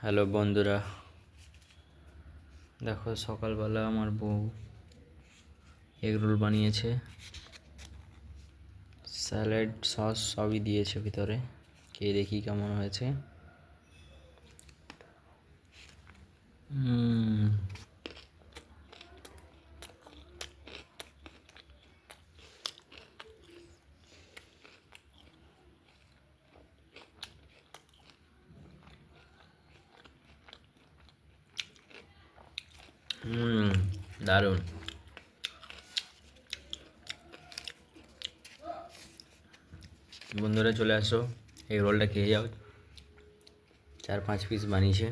Hello বন্ধুরা, দেখো সকালবেলা আমার বউ এগ রোল বানিয়েছে। স্যালাড সস সবই দিয়েছে ভিতরে। খেয়ে দেখি কেমন হয়েছে। দারুণ। বন্ধুরা চলে আসো, এগ রোলটা খেয়ে যাও। 4-5 পিস বানিয়েছে।